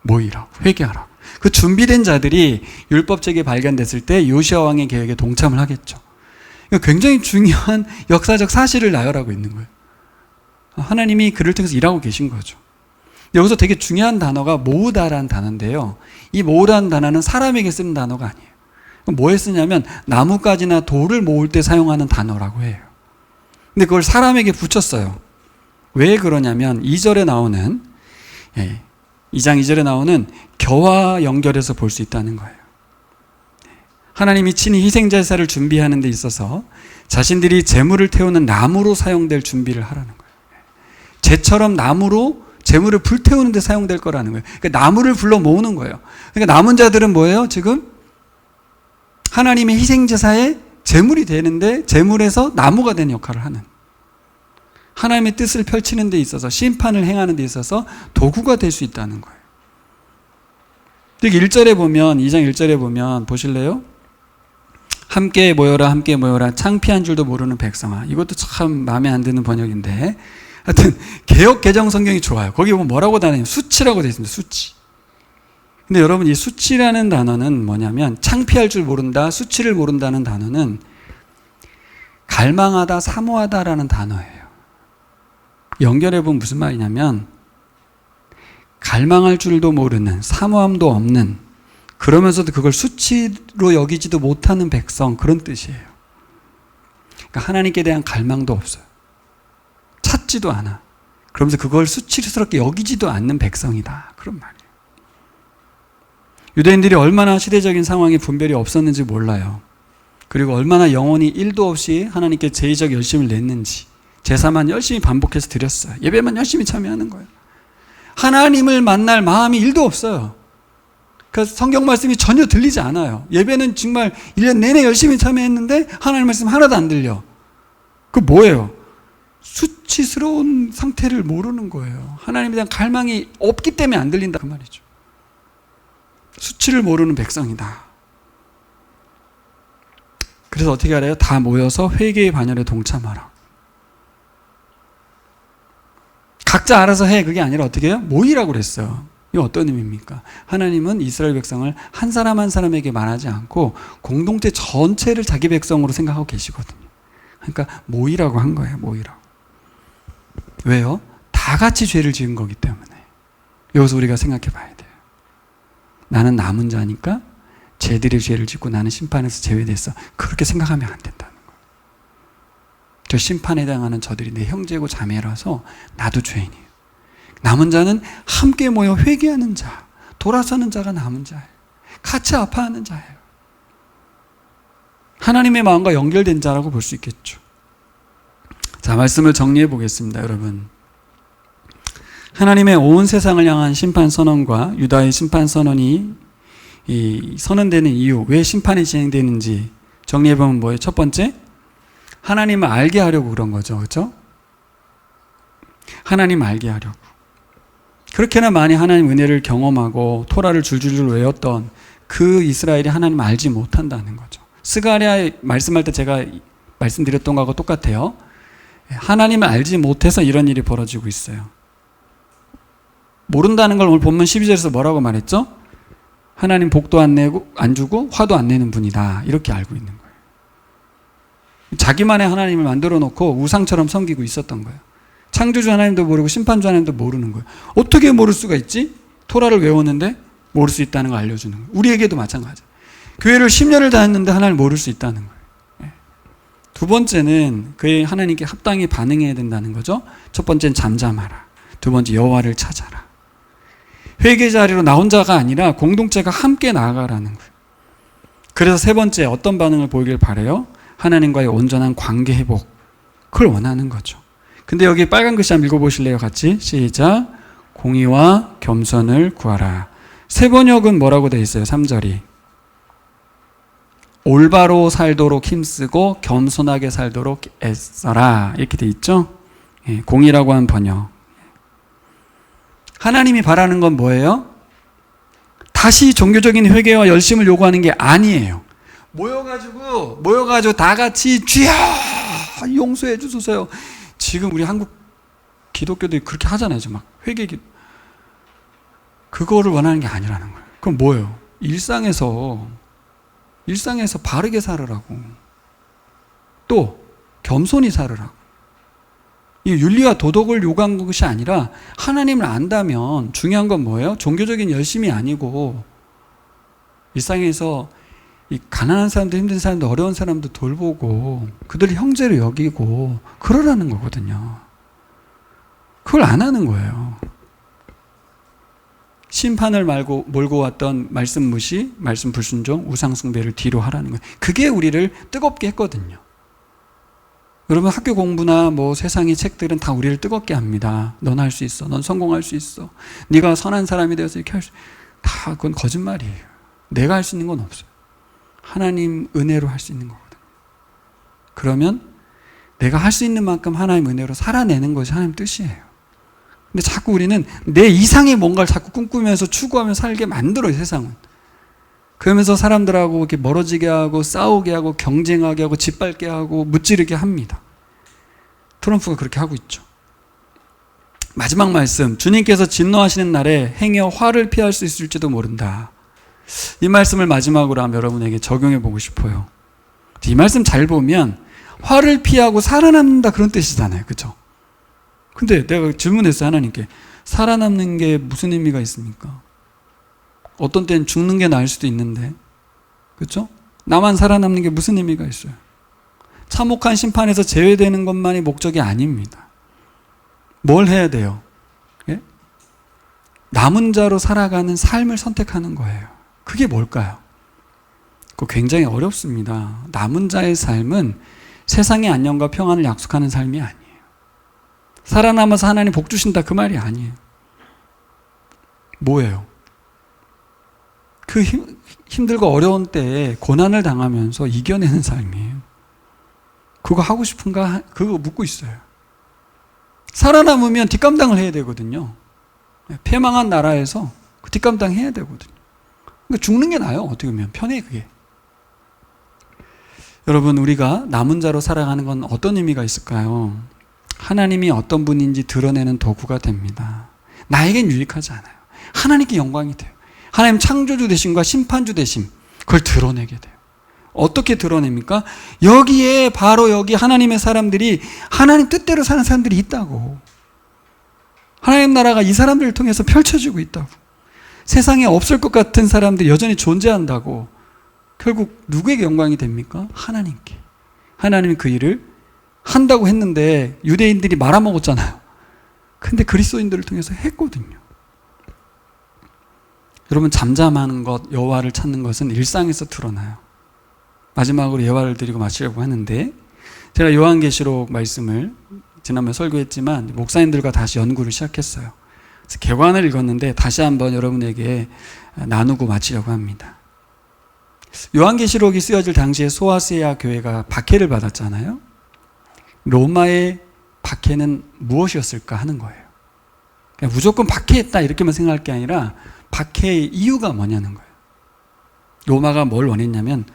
모이라고, 회개하라고. 그 준비된 자들이 율법책이 발견됐을 때 요시야 왕의 개혁에 동참을 하겠죠. 굉장히 중요한 역사적 사실을 나열하고 있는 거예요. 하나님이 그를 통해서 일하고 계신 거죠. 여기서 되게 중요한 단어가 모으다라는 단어인데요. 이 모으다는 단어는 사람에게 쓰는 단어가 아니에요. 뭐에 쓰냐면 나뭇가지나 돌을 모을 때 사용하는 단어라고 해요. 근데 그걸 사람에게 붙였어요. 왜 그러냐면 2절에 나오는 2장 2절에 나오는 겨와 연결해서 볼 수 있다는 거예요. 하나님이 친히 희생제사를 준비하는 데 있어서 자신들이 제물을 태우는 나무로 사용될 준비를 하라는 거예요. 재처럼 나무로 제물을 불태우는 데 사용될 거라는 거예요. 그러니까 나무를 불러 모으는 거예요. 그러니까 남은 자들은 뭐예요? 지금 하나님의 희생제사의 제물이 되는데 제물에서 나무가 되는 역할을 하는, 하나님의 뜻을 펼치는 데 있어서 심판을 행하는 데 있어서 도구가 될 수 있다는 거예요. 여기 1절에 보면 2장 1절에 보면 보실래요? 함께 모여라 창피한 줄도 모르는 백성아. 이것도 참 마음에 안 드는 번역인데 하여튼 개역 개정 성경이 좋아요. 거기 보면 뭐라고 다니냐면 수치라고 되어 있습니다. 수치. 근데 여러분 이 수치라는 단어는 뭐냐면 창피할 줄 모른다, 수치를 모른다는 단어는 갈망하다, 사모하다라는 단어예요. 연결해보면 무슨 말이냐면 갈망할 줄도 모르는, 사모함도 없는, 그러면서도 그걸 수치로 여기지도 못하는 백성, 그런 뜻이에요. 그러니까 하나님께 대한 갈망도 없어요. 찾지도 않아. 그러면서 그걸 수치스럽게 여기지도 않는 백성이다. 그런 말이에요. 유대인들이 얼마나 시대적인 상황에 분별이 없었는지 몰라요. 그리고 얼마나 영혼이 1도 없이 하나님께 제의적 열심을 냈는지, 제사만 열심히 반복해서 드렸어요. 예배만 열심히 참여하는 거예요. 하나님을 만날 마음이 1도 없어요. 그래서 성경 말씀이 전혀 들리지 않아요. 예배는 정말 1년 내내 열심히 참여했는데 하나님 말씀 하나도 안 들려. 그 뭐예요? 수치스러운 상태를 모르는 거예요. 하나님에 대한 갈망이 없기 때문에 안 들린다 그 말이죠. 수치를 모르는 백성이다. 그래서 어떻게 하래요? 다 모여서 회개의 반열에 동참하라. 각자 알아서 해. 그게 아니라 어떻게 해요? 모이라고 그랬어요. 이게 어떤 의미입니까? 하나님은 이스라엘 백성을 한 사람 한 사람에게 말하지 않고 공동체 전체를 자기 백성으로 생각하고 계시거든요. 그러니까 모이라고 한 거예요. 모이라고. 왜요? 다 같이 죄를 지은 거기 때문에. 여기서 우리가 생각해 봐야 돼요. 나는 남은 자니까 쟤들의 죄를 짓고 나는 심판에서 제외됐어. 그렇게 생각하면 안 된다는 거예요. 저 심판에 당하는 저들이 내 형제고 자매라서 나도 죄인이에요. 남은 자는 함께 모여 회개하는 자, 돌아서는 자가 남은 자예요. 같이 아파하는 자예요. 하나님의 마음과 연결된 자라고 볼 수 있겠죠. 자, 말씀을 정리해 보겠습니다, 여러분. 하나님의 온 세상을 향한 심판 선언과 유다의 심판 선언이 선언되는 이유, 왜 심판이 진행되는지 정리해 보면 뭐예요? 첫 번째, 하나님을 알게 하려고 그런 거죠, 그렇죠? 하나님을 알게 하려고. 그렇게나 많이 하나님 은혜를 경험하고 토라를 줄줄줄 외웠던 그 이스라엘이 하나님을 알지 못한다는 거죠. 스가랴 말씀할 때 제가 말씀드렸던 거하고 똑같아요. 하나님을 알지 못해서 이런 일이 벌어지고 있어요. 모른다는 걸 오늘 본문 12절에서 뭐라고 말했죠? 하나님 복도 안 주고 화도 안 내는 분이다. 이렇게 알고 있는 거예요. 자기만의 하나님을 만들어 놓고 우상처럼 섬기고 있었던 거예요. 창조주 하나님도 모르고 심판주 하나님도 모르는 거예요. 어떻게 모를 수가 있지? 토라를 외웠는데 모를 수 있다는 걸 알려주는 거예요. 우리에게도 마찬가지예요. 교회를 10년을 다녔는데 하나님을 모를 수 있다는 거예요. 두 번째는 그의 하나님께 합당히 반응해야 된다는 거죠. 첫 번째는 잠잠하라. 두 번째 여호와를 찾아라. 회개 자리로 나 혼자가 아니라 공동체가 함께 나아가라는 거예요. 그래서 세 번째 어떤 반응을 보이길 바라요? 하나님과의 온전한 관계 회복. 그걸 원하는 거죠. 근데 여기 빨간 글씨 한번 읽어보실래요? 같이 시작. 공의와 겸손을 구하라. 새 번역은 뭐라고 되어 있어요? 3절이. 올바로 살도록 힘쓰고 겸손하게 살도록 애써라. 이렇게 되어 있죠? 예, 공의라고 한 번역. 하나님이 바라는 건 뭐예요? 다시 종교적인 회개와 열심을 요구하는 게 아니에요. 모여가지고 다 같이 주여 용서해 주소서요. 지금 우리 한국 기독교들이 그렇게 하잖아요. 막 회개 그거를 원하는 게 아니라는 거예요. 그럼 뭐예요? 일상에서 바르게 살으라고. 또 겸손히 살으라고. 이 윤리와 도덕을 요구한 것이 아니라 하나님을 안다면 중요한 건 뭐예요? 종교적인 열심이 아니고 일상에서 이 가난한 사람들, 힘든 사람들, 어려운 사람들 돌보고 그들을 형제로 여기고 그러라는 거거든요. 그걸 안 하는 거예요. 심판을 몰고 왔던 말씀 무시, 말씀 불순종, 우상 숭배를 뒤로 하라는 거예요. 그게 우리를 뜨겁게 했거든요. 여러분 학교 공부나 뭐 세상의 책들은 다 우리를 뜨겁게 합니다. 넌 할 수 있어. 넌 성공할 수 있어. 네가 선한 사람이 되어서 이렇게 할 수 있어. 다 그건 거짓말이에요. 내가 할 수 있는 건 없어요. 하나님 은혜로 할 수 있는 거거든요. 그러면 내가 할 수 있는 만큼 하나님 은혜로 살아내는 것이 하나님 뜻이에요. 근데 자꾸 우리는 내 이상의 뭔가를 자꾸 꿈꾸면서 추구하며 살게 만들어요, 세상은. 그러면서 사람들하고 이렇게 멀어지게 하고 싸우게 하고 경쟁하게 하고 짓밟게 하고 무찌르게 합니다. 트럼프가 그렇게 하고 있죠. 마지막 말씀, 주님께서 진노하시는 날에 행여 화를 피할 수 있을지도 모른다. 이 말씀을 마지막으로 한번 여러분에게 적용해 보고 싶어요. 이 말씀 잘 보면 화를 피하고 살아남는다 그런 뜻이잖아요. 그렇죠? 근데 내가 질문했어요, 하나님께. 살아남는 게 무슨 의미가 있습니까? 어떤 때는 죽는 게 나을 수도 있는데, 그렇죠? 나만 살아남는 게 무슨 의미가 있어요? 참혹한 심판에서 제외되는 것만이 목적이 아닙니다. 뭘 해야 돼요? 예? 남은 자로 살아가는 삶을 선택하는 거예요. 그게 뭘까요? 그거 굉장히 어렵습니다. 남은 자의 삶은 세상의 안녕과 평안을 약속하는 삶이 아니에요. 살아남아서 하나님 복 주신다 그 말이 아니에요. 뭐예요? 그 힘들고 어려운 때에 고난을 당하면서 이겨내는 삶이에요. 그거 하고 싶은가? 그거 묻고 있어요. 살아남으면 뒷감당을 해야 되거든요. 패망한 나라에서 그 뒷감당 해야 되거든요. 그러니까 죽는 게 나아요. 어떻게 보면 편해 그게. 여러분 우리가 남은 자로 살아가는 건 어떤 의미가 있을까요? 하나님이 어떤 분인지 드러내는 도구가 됩니다. 나에겐 유익하지 않아요. 하나님께 영광이 돼요. 하나님 창조주 되심과 심판주 되심, 그걸 드러내게 돼요. 어떻게 드러냅니까? 여기에 바로 여기 하나님의 사람들이 하나님 뜻대로 사는 사람들이 있다고. 하나님 나라가 이 사람들을 통해서 펼쳐지고 있다고. 세상에 없을 것 같은 사람들이 여전히 존재한다고. 결국 누구에게 영광이 됩니까? 하나님께. 하나님이 그 일을 한다고 했는데 유대인들이 말아먹었잖아요. 근데 그리스도인들을 통해서 했거든요. 여러분 잠잠하는 것, 여호와를 찾는 것은 일상에서 드러나요. 마지막으로 예화를 드리고 마치려고 하는데, 제가 요한계시록 말씀을 지난번에 설교했지만 목사님들과 다시 연구를 시작했어요. 그래서 개관을 읽었는데 다시 한번 여러분에게 나누고 마치려고 합니다. 요한계시록이 쓰여질 당시에 소아시아 교회가 박해를 받았잖아요. 로마의 박해는 무엇이었을까 하는 거예요. 그냥 무조건 박해했다 이렇게만 생각할 게 아니라 박해의 이유가 뭐냐는 거예요. 로마가 뭘 원했냐면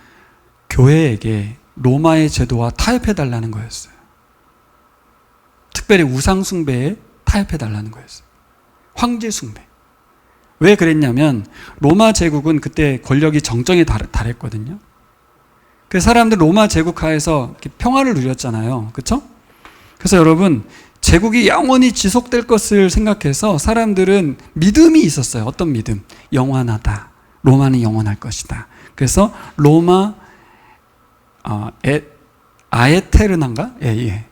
교회에게 로마의 제도와 타협해달라는 거였어요. 특별히 우상 숭배에 타협해달라는 거였어요. 황제 숭배. 왜 그랬냐면 로마 제국은 그때 권력이 정점에 달했거든요. 그 사람들 로마 제국 하에서 평화를 누렸잖아요. 그렇죠? 그래서 여러분 제국이 영원히 지속될 것을 생각해서 사람들은 믿음이 있었어요. 어떤 믿음? 영원하다. 로마는 영원할 것이다. 그래서 로마 아에테르난가? 예.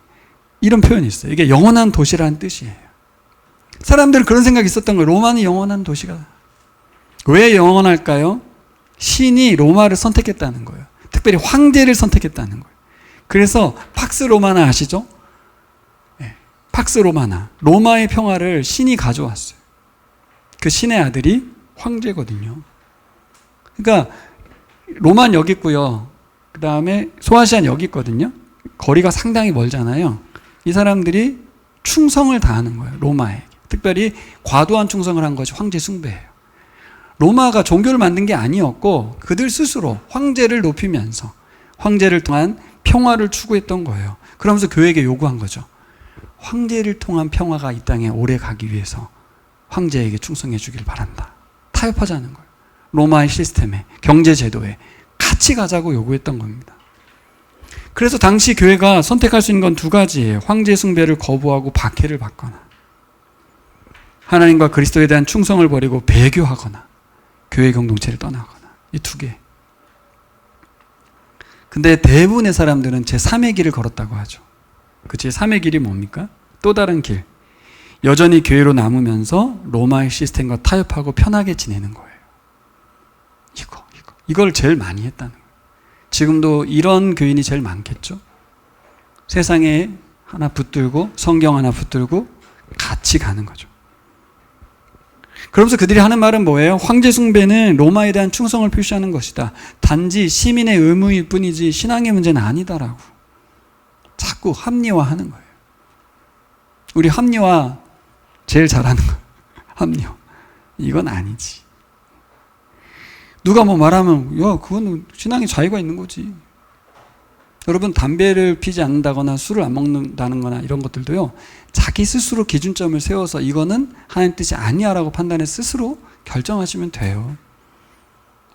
이런 표현이 있어요. 이게 영원한 도시라는 뜻이에요. 사람들은 그런 생각이 있었던 거예요. 로마는 영원한 도시가. 왜 영원할까요? 신이 로마를 선택했다는 거예요. 특별히 황제를 선택했다는 거예요. 그래서 팍스 로마나 아시죠? 네. 팍스 로마나. 로마의 평화를 신이 가져왔어요. 그 신의 아들이 황제거든요. 그러니까 로마는 여기 있고요. 그 다음에 소아시아는 여기 있거든요. 거리가 상당히 멀잖아요. 이 사람들이 충성을 다하는 거예요. 로마에게. 특별히 과도한 충성을 한 것이 황제 숭배예요. 로마가 종교를 만든 게 아니었고 그들 스스로 황제를 높이면서 황제를 통한 평화를 추구했던 거예요. 그러면서 교회에게 요구한 거죠. 황제를 통한 평화가 이 땅에 오래 가기 위해서 황제에게 충성해 주길 바란다. 타협하자는 거예요. 로마의 시스템에, 경제 제도에 같이 가자고 요구했던 겁니다. 그래서 당시 교회가 선택할 수 있는 건 두 가지예요. 황제 숭배를 거부하고 박해를 받거나, 하나님과 그리스도에 대한 충성을 버리고 배교하거나, 교회 공동체를 떠나거나. 이 두 개. 근데 대부분의 사람들은 제3의 길을 걸었다고 하죠. 그 제3의 길이 뭡니까? 또 다른 길. 여전히 교회로 남으면서 로마의 시스템과 타협하고 편하게 지내는 거예요. 이걸 제일 많이 했다는 거예요. 지금도 이런 교인이 제일 많겠죠? 세상에 하나 붙들고 성경 하나 붙들고 같이 가는 거죠. 그러면서 그들이 하는 말은 뭐예요? 황제 숭배는 로마에 대한 충성을 표시하는 것이다. 단지 시민의 의무일 뿐이지 신앙의 문제는 아니다라고 자꾸 합리화하는 거예요. 우리 합리화 제일 잘하는 거예요. 합리화. 이건 아니지. 누가 뭐 말하면 야 그건 신앙의 자유가 있는 거지. 여러분 담배를 피지 않는다거나 술을 안 먹는다는 거나 이런 것들도요, 자기 스스로 기준점을 세워서 이거는 하나님 뜻이 아니야 라고 판단해 스스로 결정하시면 돼요.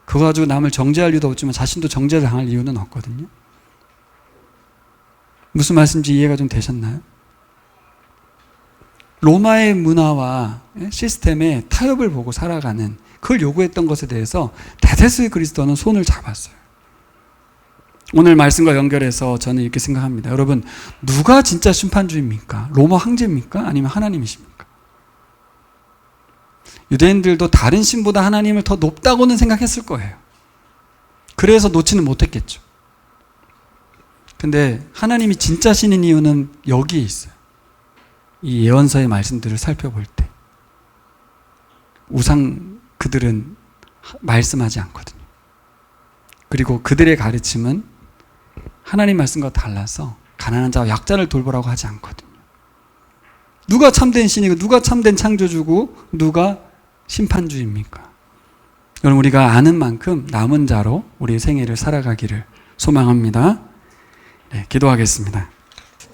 그거 가지고 남을 정죄할 이유도 없지만 자신도 정죄를 당할 이유는 없거든요. 무슨 말씀인지 이해가 좀 되셨나요? 로마의 문화와 시스템에 타협을 보고 살아가는, 그걸 요구했던 것에 대해서 대다수의 그리스도는 손을 잡았어요. 오늘 말씀과 연결해서 저는 이렇게 생각합니다. 여러분, 누가 진짜 심판주입니까? 로마 황제입니까? 아니면 하나님이십니까? 유대인들도 다른 신보다 하나님을 더 높다고는 생각했을 거예요. 그래서 놓지는 못했겠죠. 근데 하나님이 진짜 신인 이유는 여기에 있어요. 이 예언서의 말씀들을 살펴볼 때 우상 그들은 말씀하지 않거든요. 그리고 그들의 가르침은 하나님 말씀과 달라서 가난한 자와 약자를 돌보라고 하지 않거든요. 누가 참된 신이고 누가 참된 창조주고 누가 심판주입니까? 여러분, 우리가 아는 만큼 남은 자로 우리의 생애를 살아가기를 소망합니다. 네, 기도하겠습니다.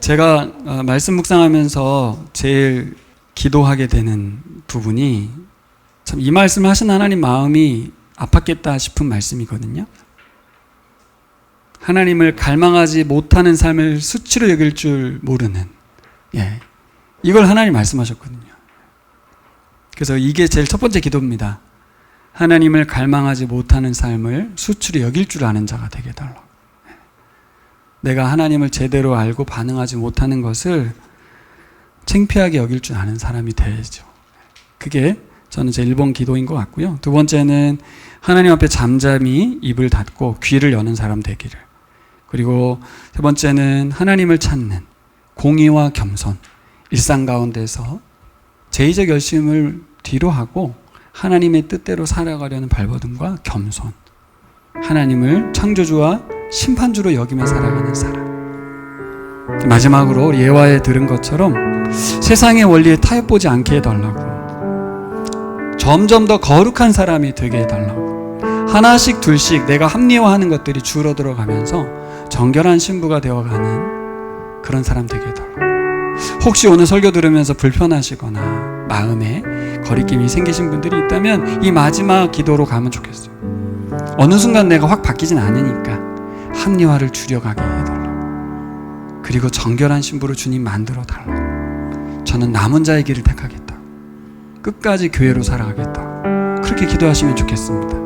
제가 말씀 묵상하면서 제일 기도하게 되는 부분이 참 이 말씀을 하신 하나님 마음이 아팠겠다 싶은 말씀이거든요. 하나님을 갈망하지 못하는 삶을 수치로 여길 줄 모르는, 이걸 하나님 말씀하셨거든요. 그래서 이게 제일 첫 번째 기도입니다. 하나님을 갈망하지 못하는 삶을 수치로 여길 줄 아는 자가 되게 해달라고. 내가 하나님을 제대로 알고 반응하지 못하는 것을 창피하게 여길 줄 아는 사람이 되죠. 그게 저는 제 1번 기도인 것 같고요. 두 번째는 하나님 앞에 잠잠히 입을 닫고 귀를 여는 사람 되기를. 그리고 세 번째는 하나님을 찾는 공의와 겸손, 일상 가운데서 제의적 열심을 뒤로 하고 하나님의 뜻대로 살아가려는 발버둥과 겸손, 하나님을 창조주와 심판주로 여기며 살아가는 사람. 마지막으로 예화에 들은 것처럼 세상의 원리에 타협보지 않게 해달라고, 점점 더 거룩한 사람이 되게 해달라고, 하나씩 둘씩 내가 합리화하는 것들이 줄어들어가면서 정결한 신부가 되어가는 그런 사람 되게 해달라고. 혹시 오늘 설교 들으면서 불편하시거나 마음에 거리낌이 생기신 분들이 있다면 이 마지막 기도로 가면 좋겠어요. 어느 순간 내가 확 바뀌진 않으니까 합리화를 줄여가게 해달라고. 그리고 정결한 신부로 주님 만들어 달라고. 저는 남은 자의 길을 택하겠다. 끝까지 교회로 살아가겠다. 그렇게 기도하시면 좋겠습니다.